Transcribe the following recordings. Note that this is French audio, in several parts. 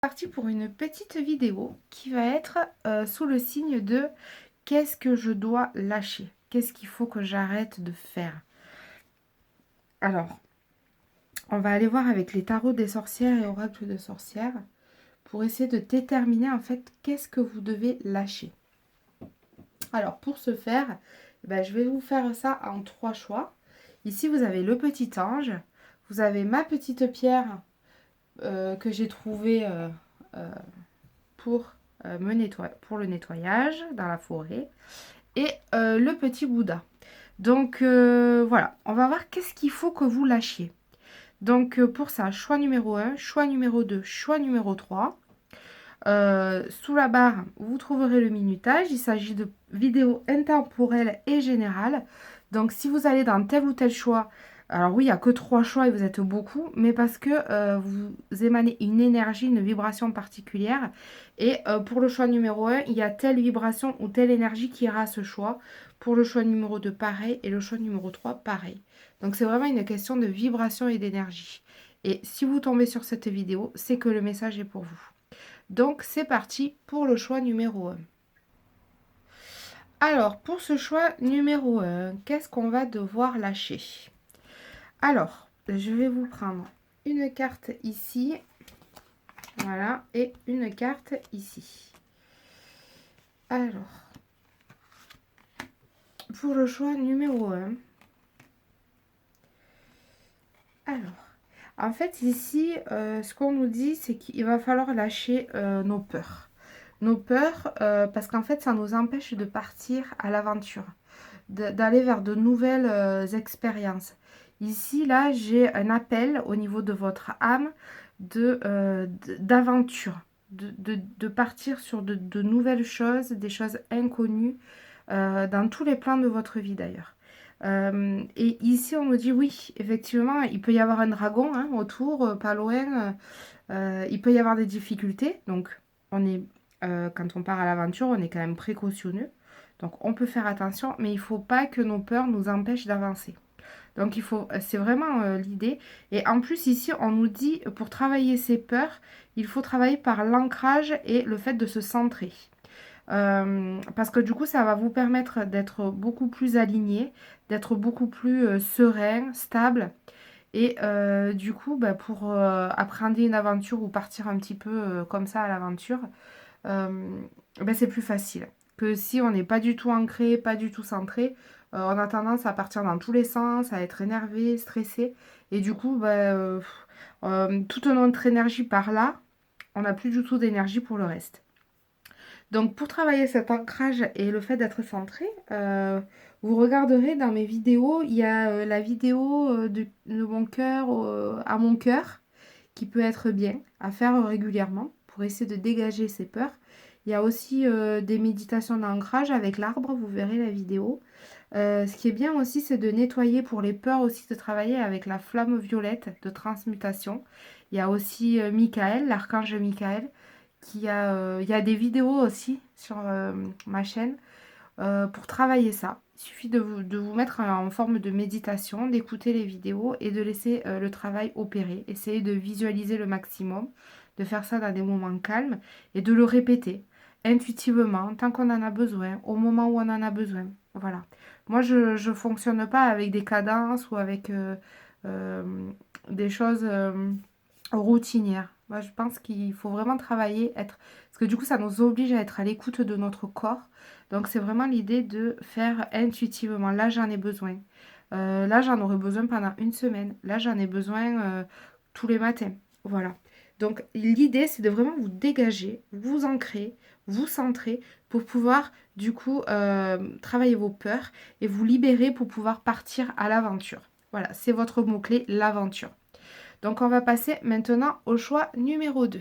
Parti pour une petite vidéo qui va être sous le signe de qu'est-ce que je dois lâcher? Qu'est-ce qu'il faut que j'arrête de faire? Alors, on va aller voir avec les tarots des sorcières et oracles de sorcières pour essayer de déterminer en fait qu'est-ce que vous devez lâcher. Alors, pour ce faire, je vais vous faire ça en 3 choix. Ici, vous avez le petit ange, vous avez ma petite pierre que j'ai trouvée euh, pour, pour le nettoyage dans la forêt et le petit Bouddha. Donc voilà, on va voir qu'est-ce qu'il faut que vous lâchiez. Donc pour ça, choix numéro 1, choix numéro 2, choix numéro 3. Sous la barre, vous trouverez le minutage. Il s'agit de vidéos intemporelles et générales. Donc si vous allez dans tel ou tel choix, alors oui, il n'y a que 3 choix et vous êtes beaucoup, mais parce que vous émanez une énergie, une vibration particulière. Et pour le choix numéro 1, il y a telle vibration ou telle énergie qui ira à ce choix. Pour le choix numéro 2, pareil. Et le choix numéro 3, pareil. Donc c'est vraiment une question de vibration et d'énergie. Et si vous tombez sur cette vidéo, c'est que le message est pour vous. Donc c'est parti pour le choix numéro 1. Alors pour ce choix numéro 1, qu'est-ce qu'on va devoir lâcher? Alors, je vais vous prendre une carte ici, voilà, et une carte ici. Alors, pour le choix numéro 1, en fait ici, ce qu'on nous dit, c'est qu'il va falloir lâcher nos peurs. Nos peurs, parce qu'en fait, ça nous empêche de partir à l'aventure, d'aller vers de nouvelles expériences. Ici, là, j'ai un appel au niveau de votre âme d'aventure, de partir sur de nouvelles choses, des choses inconnues, dans tous les plans de votre vie d'ailleurs. Et ici, on nous dit oui, effectivement, il peut y avoir un dragon hein, autour, pas loin. Il peut y avoir des difficultés. Donc, quand on part à l'aventure, on est quand même précautionneux. Donc, on peut faire attention, mais il ne faut pas que nos peurs nous empêchent d'avancer. Donc, c'est vraiment l'idée. Et en plus, ici, on nous dit, pour travailler ces peurs, il faut travailler par l'ancrage et le fait de se centrer. Parce que du coup, ça va vous permettre d'être beaucoup plus aligné, d'être beaucoup plus serein, stable. Et du coup, pour appréhender une aventure ou partir un petit peu comme ça à l'aventure, euh, c'est plus facile que si on n'est pas du tout ancré, pas du tout centré. On a tendance à partir dans tous les sens, à être énervé, stressé. Et du coup, toute notre énergie par là, on n'a plus du tout d'énergie pour le reste. Donc pour travailler cet ancrage et le fait d'être centré, vous regarderez dans mes vidéos, il y a la vidéo de mon cœur à mon cœur qui peut être bien à faire régulièrement pour essayer de dégager ses peurs. Il y a aussi des méditations d'ancrage avec l'arbre, vous verrez la vidéo. Ce qui est bien aussi, c'est de nettoyer pour les peurs aussi, de travailler avec la flamme violette de transmutation. Il y a aussi Michael, l'archange Michael, il y a des vidéos aussi sur ma chaîne pour travailler ça. Il suffit de vous mettre en forme de méditation, d'écouter les vidéos et de laisser le travail opérer. Essayez de visualiser le maximum, de faire ça dans des moments calmes et de le répéter intuitivement, tant qu'on en a besoin, au moment où on en a besoin. Voilà. Moi, je ne fonctionne pas avec des cadences ou avec euh, des choses routinières. Moi, je pense qu'il faut vraiment travailler, parce que du coup, ça nous oblige à être à l'écoute de notre corps. Donc, c'est vraiment l'idée de faire intuitivement. Là, j'en ai besoin. Là, j'en aurais besoin pendant une semaine. Là, j'en ai besoin tous les matins. Voilà. Donc, l'idée, c'est de vraiment vous dégager, vous ancrer, vous centrer pour pouvoir, du coup, travailler vos peurs et vous libérer pour pouvoir partir à l'aventure. Voilà, c'est votre mot-clé, l'aventure. Donc on va passer maintenant au choix numéro 2.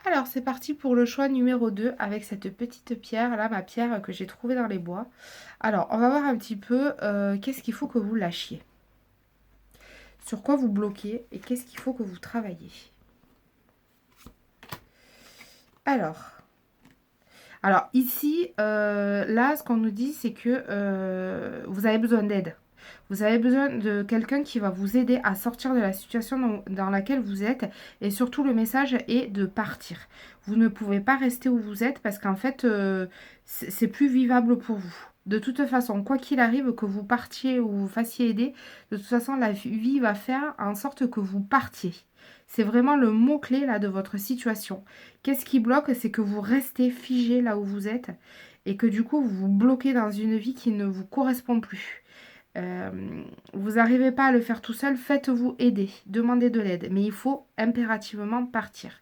Alors c'est parti pour le choix numéro 2 avec cette petite pierre, là ma pierre que j'ai trouvée dans les bois. Alors on va voir un petit peu qu'est-ce qu'il faut que vous lâchiez. Sur quoi vous bloquez et qu'est-ce qu'il faut que vous travaillez. Alors, ici, là ce qu'on nous dit c'est que vous avez besoin d'aide. Vous avez besoin de quelqu'un qui va vous aider à sortir de la situation dans laquelle vous êtes. Et surtout, le message est de partir. Vous ne pouvez pas rester où vous êtes parce qu'en fait, c'est plus vivable pour vous. De toute façon, quoi qu'il arrive, que vous partiez ou vous fassiez aider, de toute façon, la vie va faire en sorte que vous partiez. C'est vraiment le mot-clé là de votre situation. Qu'est-ce qui bloque? C'est que vous restez figé là où vous êtes et que du coup, vous vous bloquez dans une vie qui ne vous correspond plus. Euh, Vous n'arrivez pas à le faire tout seul, faites-vous aider, demandez de l'aide, mais il faut impérativement partir.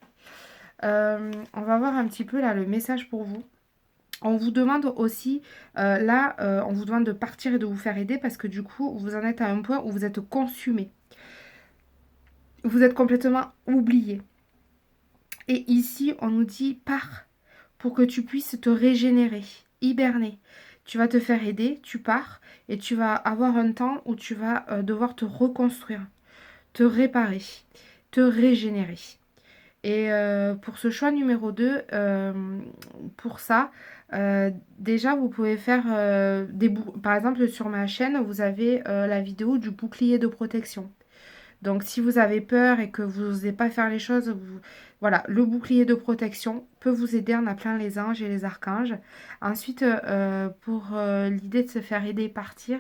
On va voir un petit peu là le message pour vous. On vous demande aussi, on vous demande de partir et de vous faire aider parce que du coup, vous en êtes à un point où vous êtes consumé. Vous êtes complètement oublié. Et ici, on nous dit pars pour que tu puisses te régénérer, hiberner. Tu vas te faire aider, tu pars et tu vas avoir un temps où tu vas devoir te reconstruire, te réparer, te régénérer. Et pour ce choix numéro 2, pour ça, déjà vous pouvez faire par exemple sur ma chaîne, vous avez la vidéo du bouclier de protection. Donc si vous avez peur et que vous n'osez pas faire les choses, voilà, le bouclier de protection peut vous aider en appelant les anges et les archanges. Ensuite, pour l'idée de se faire aider et partir,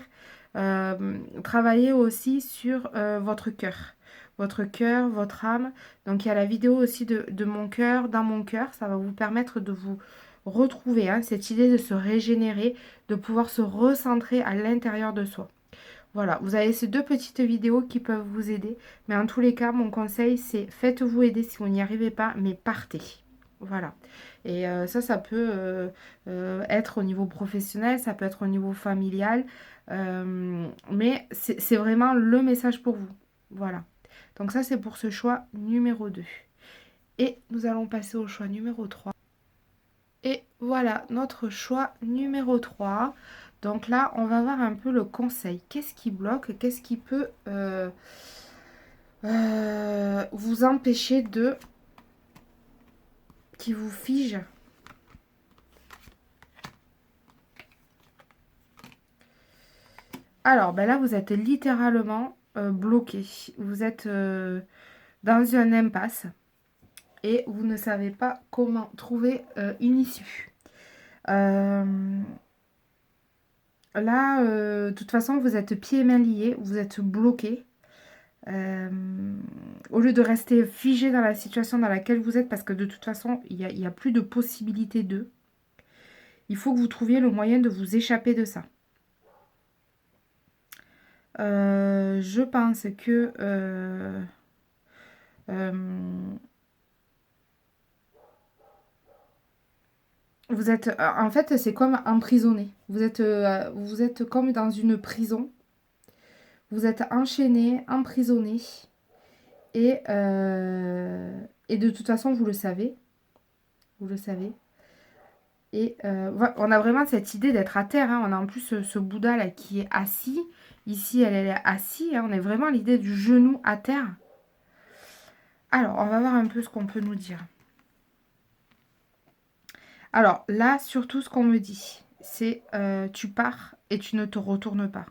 travaillez aussi sur votre cœur. Votre cœur, votre âme. Donc il y a la vidéo aussi de mon cœur, dans mon cœur. Ça va vous permettre de vous retrouver, hein, cette idée de se régénérer, de pouvoir se recentrer à l'intérieur de soi. Voilà, vous avez ces deux petites vidéos qui peuvent vous aider. Mais en tous les cas, mon conseil, c'est faites-vous aider si vous n'y arrivez pas, mais partez. Voilà. Et ça peut être au niveau professionnel, ça peut être au niveau familial. Mais c'est vraiment le message pour vous. Voilà. Donc ça, c'est pour ce choix numéro 2. Et nous allons passer au choix numéro 3. Et voilà notre choix numéro 3. Donc là, on va voir un peu le conseil. Qu'est-ce qui bloque? Qu'est-ce qui peut vous empêcher de... qui vous fige? Alors, ben là, vous êtes littéralement bloqué. Vous êtes dans une impasse et vous ne savez pas comment trouver une issue. Là, de toute façon, vous êtes pieds et mains liés, vous êtes bloqué. Au lieu de rester figé dans la situation dans laquelle vous êtes, parce que de toute façon, il n'y a plus de possibilité d'eux, il faut que vous trouviez le moyen de vous échapper de ça. Je pense que vous êtes... En fait, c'est comme emprisonné. Vous êtes comme dans une prison. Vous êtes enchaîné, emprisonné. Et de toute façon, vous le savez. Vous le savez. Et on a vraiment cette idée d'être à terre. Hein. On a en plus ce Bouddha là qui est assis. Ici, elle est assise. Hein. On est vraiment à l'idée du genou à terre. Alors, on va voir un peu ce qu'on peut nous dire. Alors là, surtout ce qu'on me dit, c'est tu pars et tu ne te retournes pas.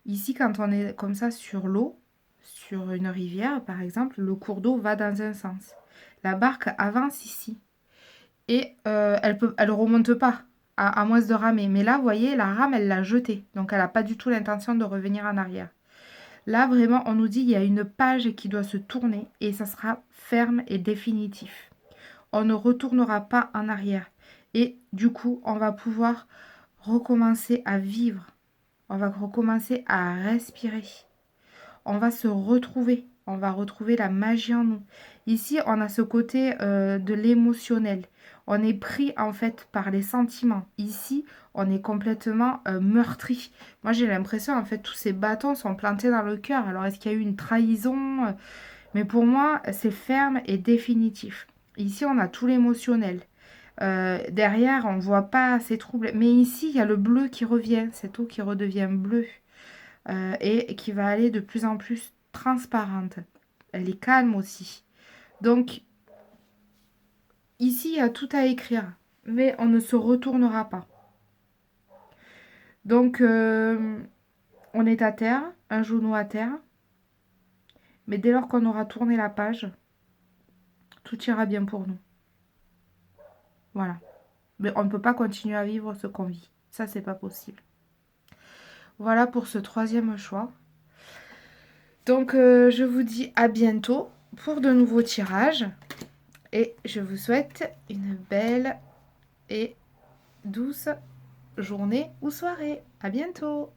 Ici, quand on est comme ça sur l'eau, sur une rivière par exemple, le cours d'eau va dans un sens. La barque avance ici. Et elle remonte pas, à moins de ramer. Mais là, vous voyez, la rame, elle l'a jetée. Donc, elle n'a pas du tout l'intention de revenir en arrière. Là, vraiment, on nous dit qu'il y a une page qui doit se tourner et ça sera ferme et définitif. On ne retournera pas en arrière. Et du coup, on va pouvoir recommencer à vivre. On va recommencer à respirer. On va se retrouver. On va retrouver la magie en nous. Ici, on a ce côté de l'émotionnel. On est pris en fait par les sentiments. Ici, on est complètement meurtri. Moi, j'ai l'impression en fait tous ces bâtons sont plantés dans le cœur. Alors, est-ce qu'il y a eu une trahison? Mais pour moi, c'est ferme et définitif. Ici, on a tout l'émotionnel. Derrière, on ne voit pas ces troubles. Mais ici, il y a le bleu qui revient, cette eau qui redevient bleue et qui va aller de plus en plus transparente. Elle est calme aussi. Donc, ici, il y a tout à écrire, mais on ne se retournera pas. Donc, On est à terre, un genou à terre, mais dès lors qu'on aura tourné la page, tout ira bien pour nous. Voilà. Mais on ne peut pas continuer à vivre ce qu'on vit. Ça, c'est pas possible. Voilà pour ce troisième choix. Donc, je vous dis à bientôt pour de nouveaux tirages. Et je vous souhaite une belle et douce journée ou soirée. À bientôt!